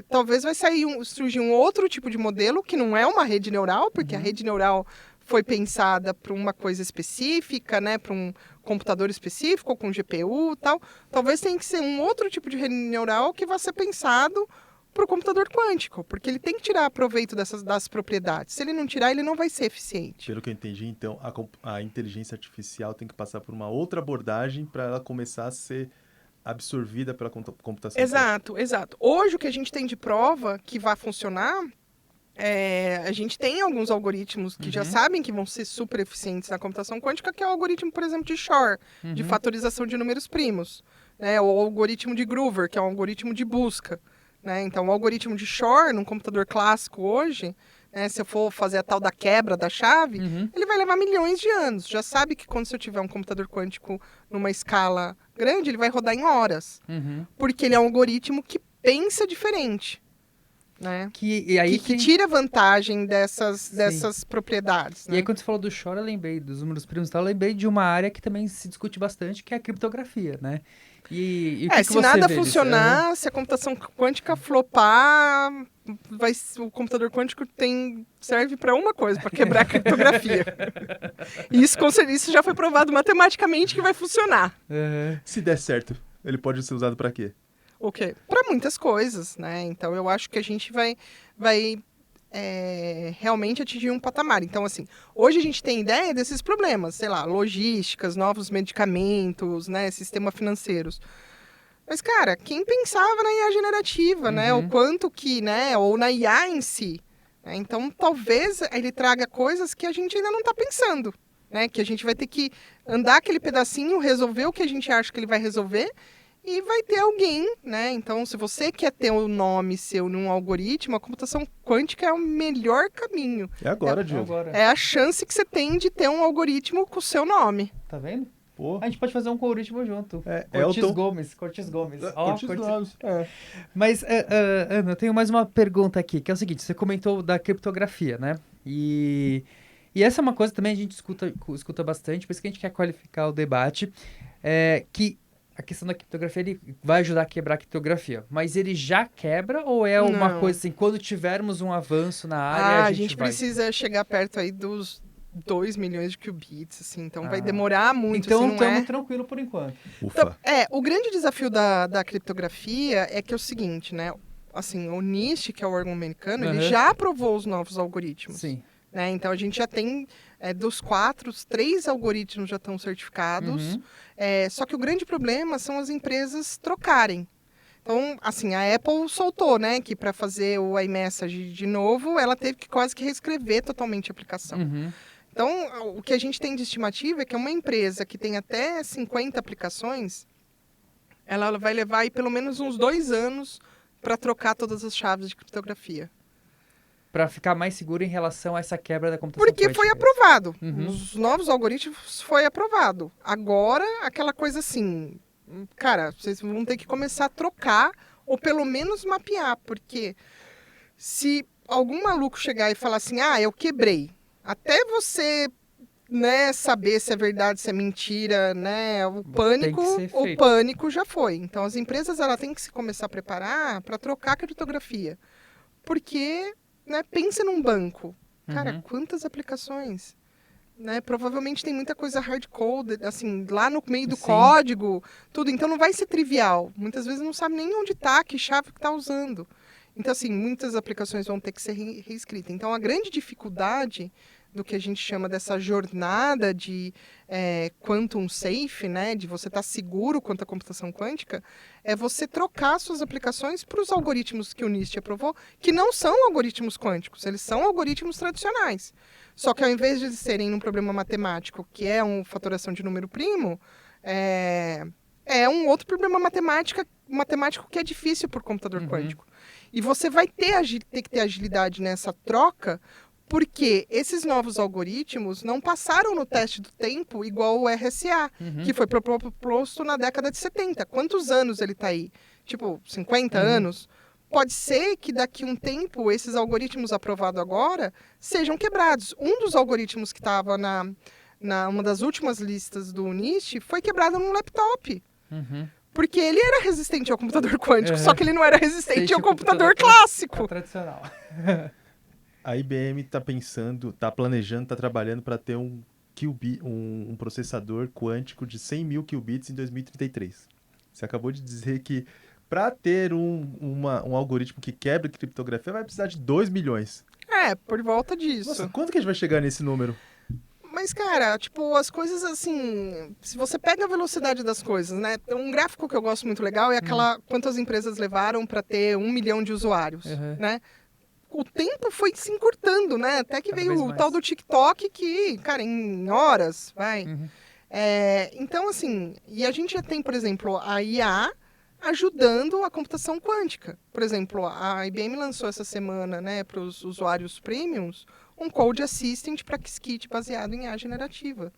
C: talvez vai surgir um outro tipo de modelo que não é uma rede neural, porque a rede neural foi pensada para uma coisa específica, né, para um computador específico, com GPU e tal. Talvez tenha que ser um outro tipo de rede neural que vai ser pensado para o computador quântico, porque ele tem que tirar proveito das propriedades. Se ele não tirar, ele não vai ser eficiente.
A: Pelo que eu entendi, então, a inteligência artificial tem que passar por uma outra abordagem para ela começar a ser absorvida pela computação.
C: Exato. Hoje, o que a gente tem de prova que vai funcionar, a gente tem alguns algoritmos que já sabem que vão ser super eficientes na computação quântica, que é o algoritmo, por exemplo, de Shor, de fatorização de números primos, né? Ou o algoritmo de Groover, que é um algoritmo de busca, né? Então, o algoritmo de Shor, num computador clássico hoje, se eu for fazer a tal da quebra da chave, ele vai levar milhões de anos. Já sabe que quando eu tiver um computador quântico numa escala grande, ele vai rodar em horas. Porque ele é um algoritmo que pensa diferente. né?
B: E aí
C: Que tira vantagem dessas propriedades.
B: E
C: Né?
B: aí, quando você falou do Shor, eu lembrei dos números primos e tal, eu lembrei de uma área que também se discute bastante, que é a criptografia, né? E o que
C: Se
B: você
C: nada
B: vê disso?
C: funcionar, se a computação quântica flopar, o computador quântico serve para uma coisa, para quebrar a criptografia. E isso já foi provado matematicamente que vai funcionar.
A: Se der certo, ele pode ser usado para quê?
C: O quê? Para muitas coisas, né? Então, eu acho que a gente vai realmente atingir um patamar. Então, assim, hoje a gente tem ideia desses problemas, sei lá, logísticas, novos medicamentos, né, sistema financeiros. Mas, cara, quem pensava na IA generativa, né? O quanto que, né? Ou na IA em si. Né? Então, talvez ele traga coisas que a gente ainda não está pensando, né? Que a gente vai ter que andar aquele pedacinho, resolver o que a gente acha que ele vai resolver e vai ter alguém, né? Então, se você quer ter um nome seu num algoritmo, a computação quântica é o melhor caminho.
A: É agora, Diogo.
C: É a chance que você tem de ter um algoritmo com o seu nome.
B: Tá vendo?
A: Pô.
B: A gente pode fazer um algoritmo junto. Cortes Gomes.
A: Gomes.
B: Mas, Ana, eu tenho mais uma pergunta aqui, que é o seguinte, você comentou da criptografia, né? E essa é uma coisa também a gente escuta bastante, por isso que a gente quer qualificar o debate, que a questão da criptografia, ele vai ajudar a quebrar a criptografia, mas ele já quebra ou é uma coisa assim, quando tivermos um avanço na área,
C: a gente precisa chegar perto aí dos 2 milhões de qubits, assim, então vai demorar muito.
B: Então
C: assim,
B: estamos tranquilo por enquanto.
A: Ufa.
C: Então, o grande desafio da criptografia é que é o seguinte, né? Assim, o NIST, que é o órgão americano, ele já aprovou os novos algoritmos.
B: Sim.
C: Né? Então, a gente já tem, dos 4, os 3 algoritmos já estão certificados. Só que o grande problema são as empresas trocarem. Então, assim, a Apple soltou, né, que para fazer o iMessage de novo, ela teve que quase que reescrever totalmente a aplicação. Então, o que a gente tem de estimativa é que uma empresa que tem até 50 aplicações, ela vai levar aí pelo menos uns 2 anos para trocar todas as chaves de criptografia.
B: Para ficar mais seguro em relação a essa quebra da computação
C: Porque
B: quântica.
C: foi aprovado. Os novos algoritmos foi aprovado. Agora, aquela coisa assim, cara, vocês vão ter que começar a trocar ou pelo menos mapear, porque se algum maluco chegar e falar assim, eu quebrei, até você, né, saber se é verdade, se é mentira, né, o pânico já foi. Então, as empresas têm que se começar a preparar para trocar a criptografia. Porque, né, pensa num banco. Cara, quantas aplicações? Né? Provavelmente tem muita coisa hard-coded, assim, lá no meio do código, tudo. Então, não vai ser trivial. Muitas vezes não sabe nem onde está, que chave que está usando. Então, assim, muitas aplicações vão ter que ser reescritas. Então, a grande dificuldade do que a gente chama dessa jornada de quantum safe, né, de você estar seguro quanto à computação quântica, é você trocar suas aplicações para os algoritmos que o NIST aprovou, que não são algoritmos quânticos, eles são algoritmos tradicionais. Só que ao invés de serem um problema matemático, que é uma fatoração de número primo, é um outro problema matemático que é difícil por computador quântico. E você vai ter que ter agilidade nessa troca, porque esses novos algoritmos não passaram no teste do tempo igual o RSA, que foi proposto na década de 70. Quantos anos ele está aí? Tipo, 50 anos? Pode ser que daqui a um tempo esses algoritmos aprovados agora sejam quebrados. Um dos algoritmos que estava uma das últimas listas do NIST foi quebrado num laptop. Porque ele era resistente ao computador quântico, só que ele não era resistente ao computador clássico.
B: Tradicional.
A: A IBM está planejando, está trabalhando para ter um processador quântico de 100 mil qubits em 2033. Você acabou de dizer que para ter um algoritmo que quebra criptografia vai precisar de 2 milhões.
C: Por volta disso.
A: Nossa, quando que a gente vai chegar nesse número?
C: Mas, cara, tipo, as coisas assim... Se você pega a velocidade das coisas, né? Um gráfico que eu gosto muito legal é quantas empresas levaram para ter 1 milhão de usuários, né? O tempo foi se encurtando, né? Até que veio o tal do TikTok que, cara, em horas, vai. Então, assim, e a gente já tem, por exemplo, a IA ajudando a computação quântica. Por exemplo, a IBM lançou essa semana, né, para os usuários premiums, um Code Assistant para Qiskit baseado em IA generativa.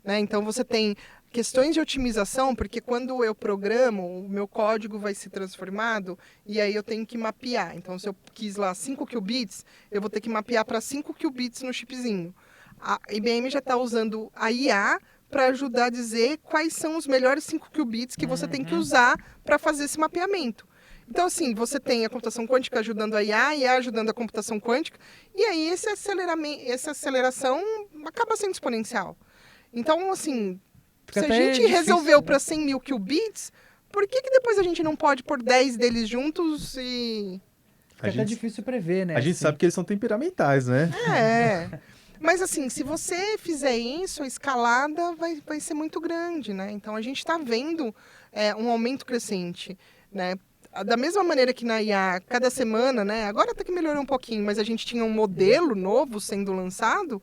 C: Né? Então, você tem questões de otimização, porque quando eu programo, o meu código vai ser transformado e aí eu tenho que mapear. Então, se eu quis lá 5 qubits, eu vou ter que mapear para 5 qubits no chipzinho. A IBM já está usando a IA para ajudar a dizer quais são os melhores 5 qubits que você tem que usar para fazer esse mapeamento. Então, assim, você tem a computação quântica ajudando a IA ajudando a computação quântica, e aí essa aceleração acaba sendo exponencial. Então, assim,
B: Fica
C: se a
B: até
C: gente
B: difícil,
C: resolveu
B: né?
C: para 100 mil qubits, por que depois a gente não pode pôr 10 deles juntos e...
B: Fica até difícil prever, né?
A: A gente
B: assim.
A: sabe que eles são temperamentais, né?
C: É. Mas, assim, se você fizer isso, a escalada vai ser muito grande, né? Então, a gente está vendo um aumento crescente, né? Da mesma maneira que na IA, cada semana, né? Agora até que melhorou um pouquinho, mas a gente tinha um modelo novo sendo lançado.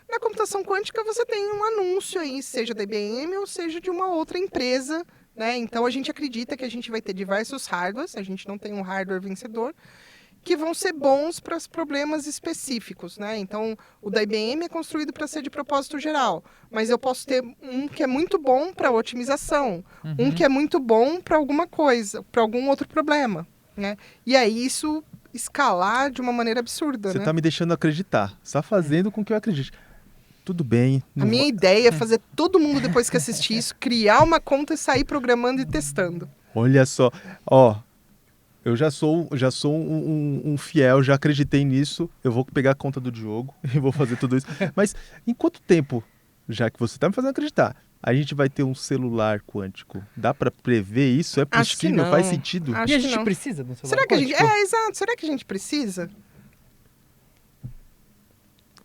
C: Na computação quântica, você tem um anúncio aí, seja da IBM ou seja de uma outra empresa, né? Então, a gente acredita que a gente vai ter diversos hardwares, a gente não tem um hardware vencedor, que vão ser bons para os problemas específicos, né? Então, o da IBM é construído para ser de propósito geral, mas eu posso ter um que é muito bom para otimização, um que é muito bom para alguma coisa, para algum outro problema, né? E aí isso escalar de uma maneira absurda,
A: Você
C: né?
A: tá me deixando acreditar. Você tá fazendo com que eu acredite. Tudo bem.
C: A minha ideia é fazer todo mundo, depois que assistir isso, criar uma conta e sair programando e testando.
A: Olha só. Ó, eu já sou um fiel, já acreditei nisso. Eu vou pegar a conta do Diogo e vou fazer tudo isso. Mas em quanto tempo, já que você tá me fazendo acreditar, a gente vai ter um celular quântico? Dá para prever isso? É
C: Acho que
A: possível?
C: não.
A: Faz sentido?
C: Acho
B: E a
C: que
B: gente
C: não.
B: precisa de um celular
C: Será que a gente...
B: quântico?
C: exato. Será que a gente precisa?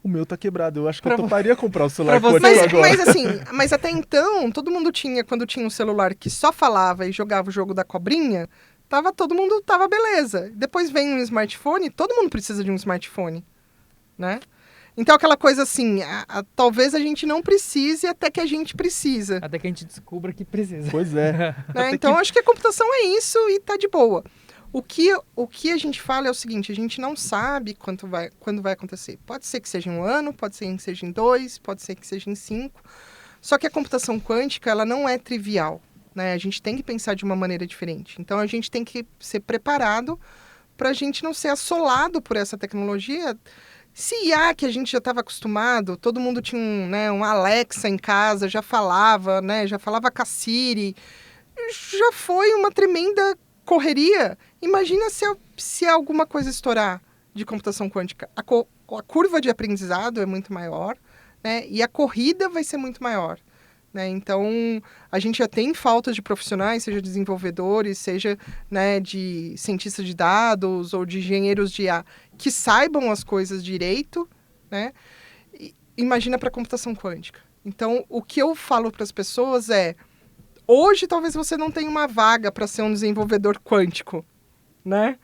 A: O meu tá quebrado. Eu acho que
B: Pra
A: eu toparia comprar o celular
B: pra você-
A: quântico agora.
C: Mas assim, mas até então, todo mundo tinha, quando tinha um celular que só falava e jogava o jogo da cobrinha, todo mundo tava beleza. Depois vem um smartphone, todo mundo precisa de um smartphone, né? Então aquela coisa assim, talvez a gente não precise até que a gente precisa.
B: Até que a gente descubra que precisa.
A: Pois é.
C: Né?
A: Até
C: Então
A: que-
C: acho que a computação é isso e tá de boa. O que a gente fala é o seguinte, a gente não sabe quando vai acontecer. Pode ser que seja em 1 ano, pode ser que seja em 2, pode ser que seja em 5. Só que a computação quântica, ela não é trivial, né? A gente tem que pensar de uma maneira diferente. Então a gente tem que ser preparado para a gente não ser assolado por essa tecnologia. Se IA, que a gente já estava acostumado, todo mundo tinha um Alexa em casa, já falava com a Siri, já foi uma tremenda correria. Imagina se alguma coisa estourar de computação quântica. A curva de aprendizado é muito maior, né? E a corrida vai ser muito maior, né? Então, a gente já tem falta de profissionais, seja desenvolvedores, seja, né, de cientistas de dados ou de engenheiros de IA, que saibam as coisas direito, né? Imagina para a computação quântica. Então, o que eu falo para as pessoas é: hoje talvez você não tenha uma vaga para ser um desenvolvedor quântico, né?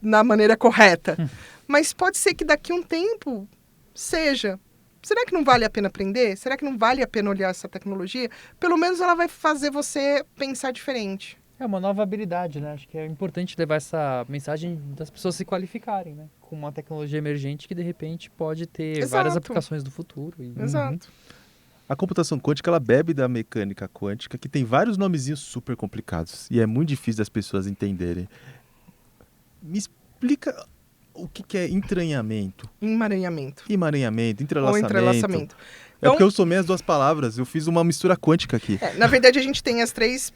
C: Na maneira correta. Mas pode ser que daqui a um tempo seja. Será que não vale a pena aprender? Será que não vale a pena olhar essa tecnologia? Pelo menos ela vai fazer você pensar diferente.
B: É uma nova habilidade, né? Acho que é importante levar essa mensagem das pessoas se qualificarem, né? Com uma tecnologia emergente que, de repente, pode ter várias
C: Exato.
B: aplicações do futuro.
C: Exato.
A: A computação quântica, ela bebe da mecânica quântica, que tem vários nomezinhos super complicados. E é muito difícil das pessoas entenderem. Me explica o que é entranhamento,
C: Emaranhamento.
A: emaranhamento, entrelaçamento.
C: Ou entrelaçamento.
A: É
C: Então-
A: porque eu somei as duas palavras, eu fiz uma mistura quântica aqui.
C: Na verdade, a gente tem as três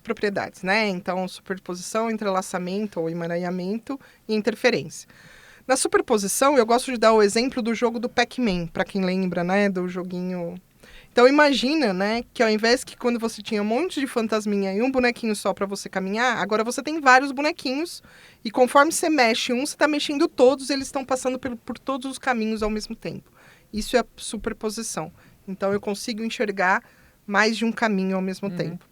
C: propriedades, né? Então, superposição, entrelaçamento ou emaranhamento e interferência. Na superposição, eu gosto de dar o exemplo do jogo do Pac-Man, para quem lembra, né? Do joguinho... Então, imagina, né? Que ao invés que quando você tinha um monte de fantasminha e um bonequinho só para você caminhar, agora você tem vários bonequinhos e conforme você mexe um, você está mexendo todos, eles estão passando por todos os caminhos ao mesmo tempo. Isso é a superposição. Então, eu consigo enxergar mais de um caminho ao mesmo tempo.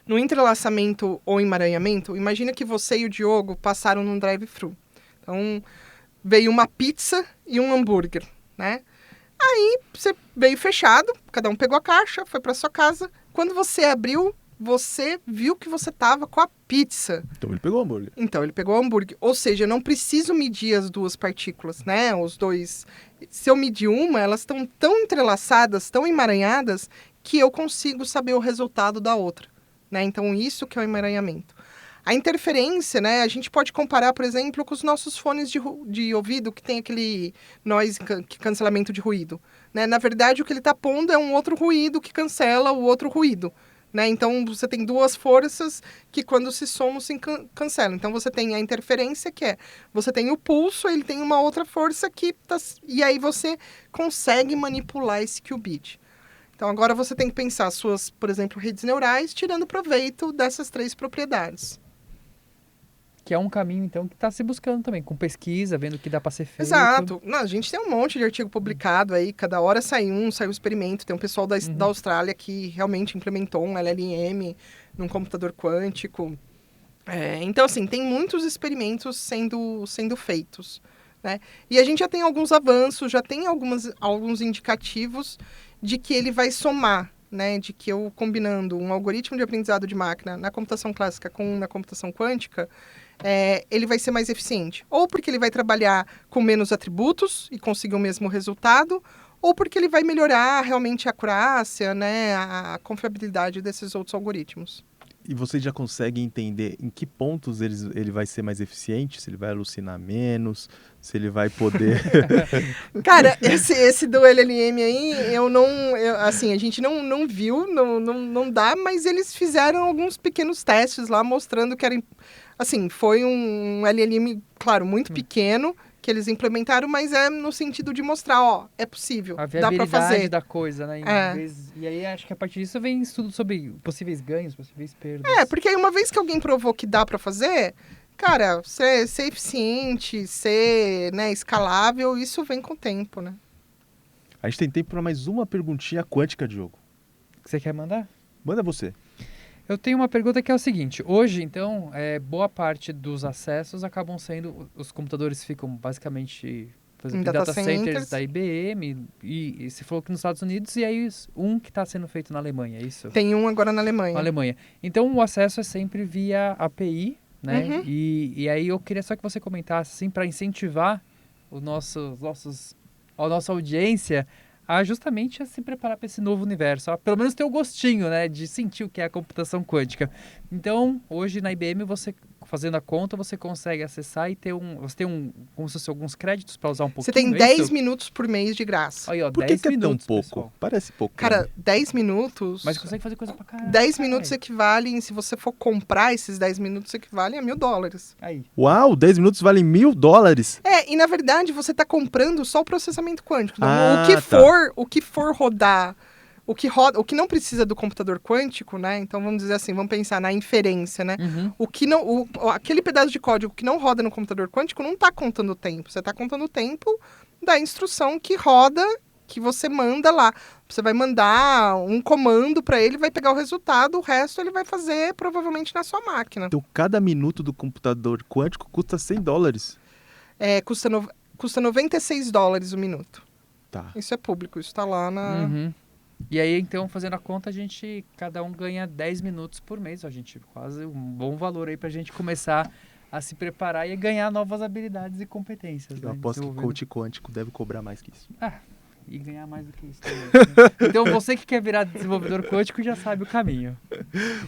C: No entrelaçamento ou emaranhamento, imagina que você e o Diogo passaram num drive-thru. Então, veio uma pizza e um hambúrguer, né? Aí, você veio fechado, cada um pegou a caixa, foi para sua casa. Quando você abriu, você viu que você estava com a pizza.
A: Então ele pegou o hambúrguer.
C: Então, ele pegou o hambúrguer. Ou seja, eu não preciso medir as duas partículas, né? Os dois. Se eu medir uma, elas estão tão entrelaçadas, tão emaranhadas, que eu consigo saber o resultado da outra, né? Então, isso que é o emaranhamento. A interferência, né? A gente pode comparar, por exemplo, com os nossos fones de ouvido, que tem aquele cancelamento de ruído, né? Na verdade, o que ele está pondo é um outro ruído que cancela o outro ruído. Né? Então, você tem duas forças que, quando se somam, se cancelam. Então, você tem a interferência, que é... Você tem o pulso, ele tem uma outra força que... E aí, você consegue manipular esse qubit. Então, agora você tem que pensar suas, por exemplo, redes neurais, tirando proveito dessas 3 propriedades.
B: Que é um caminho, então, que está se buscando também, com pesquisa, vendo o que dá para ser feito.
C: Exato. Não, a gente tem um monte de artigo publicado aí, cada hora sai um experimento. Tem um pessoal da Austrália que realmente implementou um LLM num computador quântico. Então, assim, tem muitos experimentos sendo feitos, né? E a gente já tem alguns avanços, já tem alguns indicativos de que ele vai somar, né? De que eu combinando um algoritmo de aprendizado de máquina na computação clássica com na computação quântica, ele vai ser mais eficiente. Ou porque ele vai trabalhar com menos atributos e conseguir o mesmo resultado, ou porque ele vai melhorar realmente a acurácia, né, a confiabilidade desses outros algoritmos.
A: E você já consegue entender em que pontos ele vai ser mais eficiente? Se ele vai alucinar menos, se ele vai poder...
C: Cara, esse do LLM aí, assim, a gente não viu, não dá, mas eles fizeram alguns pequenos testes lá, mostrando que era... Assim, foi um LLM, claro, muito pequeno, que eles implementaram, mas é no sentido de mostrar, é possível, dá para fazer.
B: Da coisa, né? E aí, acho que a partir disso vem estudo sobre possíveis ganhos, possíveis perdas.
C: Porque aí uma vez que alguém provou que dá para fazer, cara, ser eficiente, ser, né, escalável, isso vem com o tempo, né?
A: A gente tem tempo para mais uma perguntinha quântica, Diogo.
B: Você quer mandar?
A: Manda você.
B: Eu tenho uma pergunta que é o seguinte. Hoje, então, boa parte dos acessos acabam sendo... Os computadores ficam basicamente... Por exemplo, data centers da IBM. E você falou que nos Estados Unidos. E aí, um que está sendo feito na Alemanha, é isso?
C: Tem um agora na Alemanha.
B: Na Alemanha. Então, o acesso é sempre via API, né?
C: Uhum.
B: E aí, eu queria só que você comentasse, assim, para incentivar a nossa audiência... justamente a se preparar para esse novo universo. Pelo menos ter o gostinho, né, de sentir o que é a computação quântica. Então, hoje na IBM, você fazendo a conta, você consegue acessar e ter você tem como se fosse alguns créditos para usar um pouquinho.
C: Você tem 10 minutos por mês de graça.
B: Aí, ó,
A: Por
B: 10
A: que
B: minutos,
A: é tão pouco?
B: pessoal.
A: Parece pouco.
C: Cara,
A: né?
C: 10 minutos...
B: Mas consegue fazer coisa pra caralho.
C: 10 minutos equivalem, se você for comprar esses 10 minutos, equivalem a $1.000.
B: Aí.
A: Uau, 10 minutos valem $1.000?
C: E na verdade, você está comprando só o processamento quântico. Então, o que for rodar... O que não precisa do computador quântico, né? Então, vamos dizer assim, vamos pensar na inferência, né?
B: Uhum.
C: Aquele pedaço de código que não roda no computador quântico não está contando o tempo. Você está contando o tempo da instrução que roda, que você manda lá. Você vai mandar um comando para ele, vai pegar o resultado, o resto ele vai fazer provavelmente na sua máquina.
A: Então, cada minuto do computador quântico custa $100?
C: Custa $96 o minuto.
A: Tá.
C: Isso é público, isso está lá na...
B: Uhum. E aí, então, fazendo a conta, cada um ganha 10 minutos por mês. A gente quase um bom valor aí pra gente começar a se preparar e ganhar novas habilidades e competências.
A: Eu aposto que o coach quântico deve cobrar mais que isso.
B: E ganhar mais do que isso também. Né? Então, você que quer virar desenvolvedor quântico já sabe o caminho.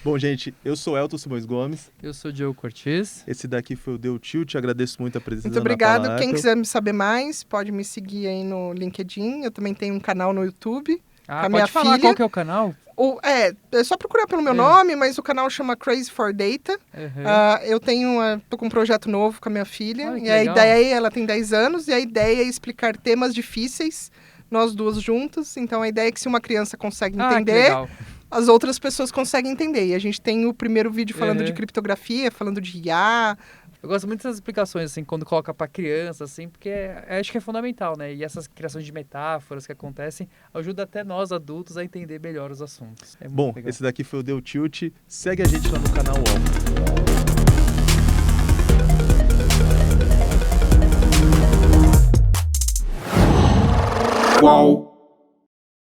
A: Bom, gente, eu sou Elton Simões Gomes.
B: Eu sou Diogo Cortes.
A: Esse daqui foi o Deu Tilt. Agradeço muito a presença da
C: Muito obrigado.
A: Ana
C: Quem
A: Paula
C: quiser me saber mais, pode me seguir aí no LinkedIn. Eu também tenho um canal no YouTube.
B: Ah, pode falar qual que é o canal?
C: É só procurar pelo meu nome, mas o canal chama Crazy for Data.
A: Uhum.
C: Eu tô com um projeto novo com a minha filha.
B: Ai,
C: e a ideia, ela tem 10 anos, e a ideia é explicar temas difíceis, nós duas juntas. Então a ideia é que se uma criança consegue entender, as outras pessoas conseguem entender. E a gente tem o primeiro vídeo falando de criptografia, falando de IA.
B: Eu gosto muito dessas explicações, assim, quando coloca para criança, assim, porque acho que é fundamental, né? E essas criações de metáforas que acontecem ajuda até nós, adultos, a entender melhor os assuntos.
A: Bom, legal. Esse daqui foi o Deu Tilt. Segue a gente lá no canal UOL.